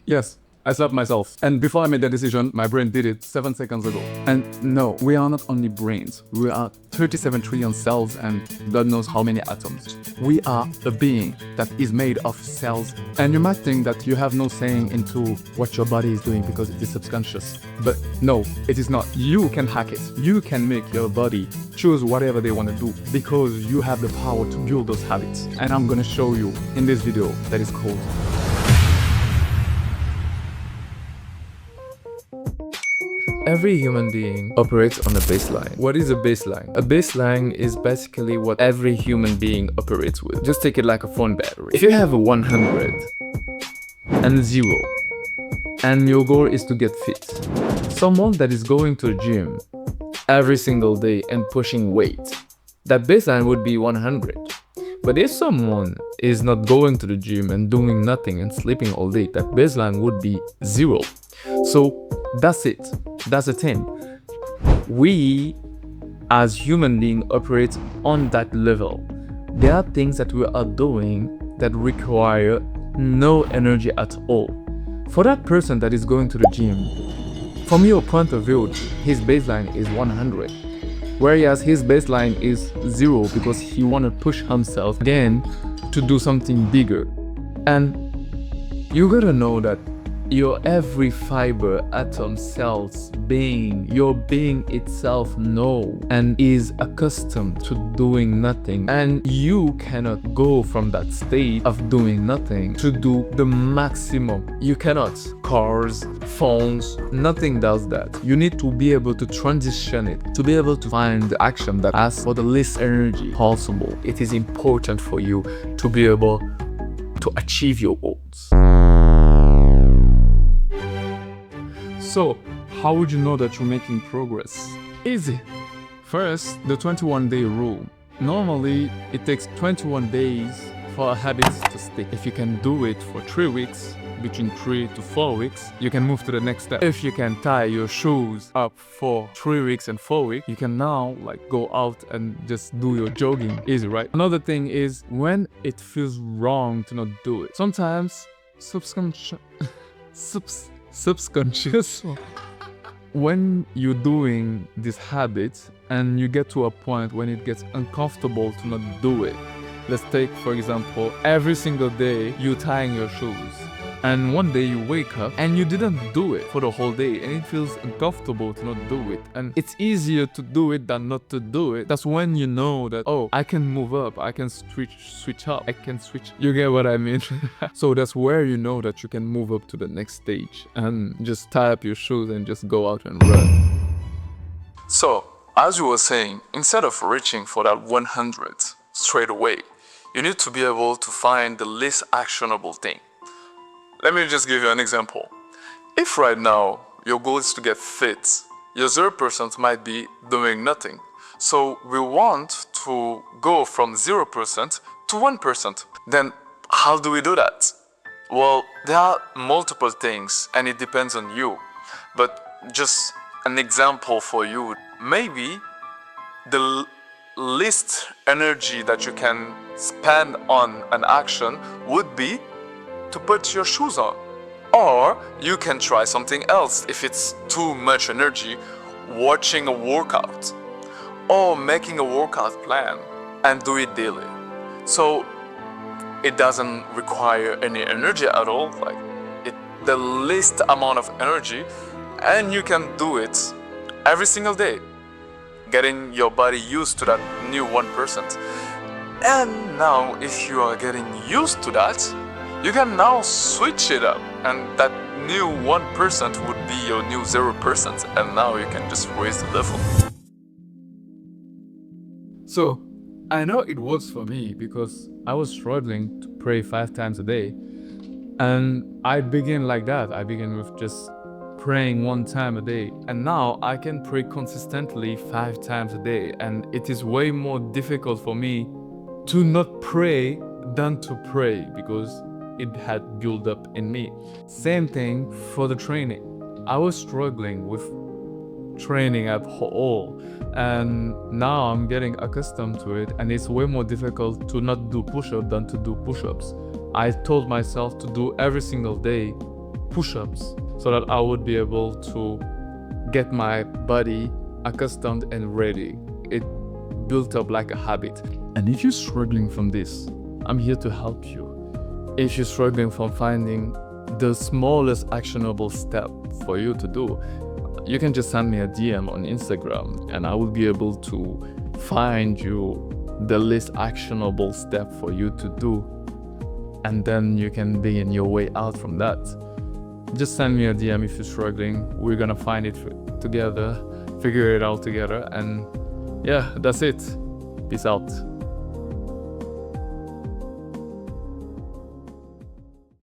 Yes, I slapped myself. And before I made that decision, my brain did it 7 seconds ago. And no, we are not only brains. We are 37 trillion cells and God knows how many atoms. We are a being that is made of cells. And you might think that you have no saying into what your body is doing because it is subconscious. But no, it is not. You can hack it. You can make your body choose whatever they want to do because you have the power to build those habits. And I'm gonna show you in this video that is called Every human being operates on a baseline. What is a baseline? A baseline is basically what every human being operates with. Just take it like a phone battery. If you have a 100 and 0, and your goal is to get fit, someone that is going to the gym every single day and pushing weight, that baseline would be 100. But if someone is not going to the gym and doing nothing and sleeping all day, that baseline would be 0. So that's it. That's the thing. We as human beings operate on that level. There are things that we are doing that require no energy at all. For that person that is going to the gym, from your point of view, his baseline is 100. Whereas his baseline is 0 because he want to push himself again to do something bigger. And you gotta know that your every fiber, atom, cells, being, your being itself know and is accustomed to doing nothing. And you cannot go from that state of doing nothing to do the maximum. You cannot. Cars, phones, nothing does that. You need to be able to transition it, to be able to find the action that asks for the least energy possible. It is important for you to be able to achieve your goals. So, how would you know that you're making progress? Easy. First, the 21-day rule. Normally, it takes 21 days for a habit to stick. If you can do it for 3 weeks, between 3 to 4 weeks, you can move to the next step. If you can tie your shoes up for 3 weeks and 4 weeks, you can now go out and just do your jogging. Easy, right? Another thing is when it feels wrong to not do it. Sometimes subconscious when you're doing this habit and you get to a point when it gets uncomfortable to not do it. Let's take, for example, every single day you're tying your shoes and one day you wake up and you didn't do it for the whole day and it feels uncomfortable to not do it, and it's easier to do it than not to do it. That's when you know that, oh, I can move up, I can switch up, I can switch. You get what I mean? So that's where you know that you can move up to the next stage and just tie up your shoes and just go out and run. So, as you were saying, instead of reaching for that 100 straight away, you need to be able to find the least actionable thing. Let me just give you an example. If right now your goal is to get fit, your 0% might be doing nothing. So we want to go from 0% to 1%. Then how do we do that? Well, there are multiple things and it depends on you. But just an example for you, maybe the least energy that you can spend on an action would be to put your shoes on. Or you can try something else if it's too much energy, watching a workout or making a workout plan and do it daily. So it doesn't require any energy at all, the least amount of energy, and you can do it every single day, getting your body used to that new 1%. And now if you are getting used to that, you can now switch it up and that new 1% would be your new 0%, and now you can just raise the level. So, I know it works for me because I was struggling to pray 5 times a day. And I began like that. I began with just praying 1 time a day. And now I can pray consistently 5 times a day. And it is way more difficult for me to not pray than to pray because it had built up in me. Same thing for the training. I was struggling with training at all, and now I'm getting accustomed to it, and it's way more difficult to not do push-ups than to do push-ups. I told myself to do every single day push-ups so that I would be able to get my body accustomed and ready. It built up like a habit. And if you're struggling from this, I'm here to help you. If you're struggling from finding the smallest actionable step for you to do, you can just send me a DM on Instagram and I will be able to find you the least actionable step for you to do. And then you can begin your way out from that. Just send me a DM if you're struggling. We're gonna find it together, figure it out together, and yeah, that's it. Peace out.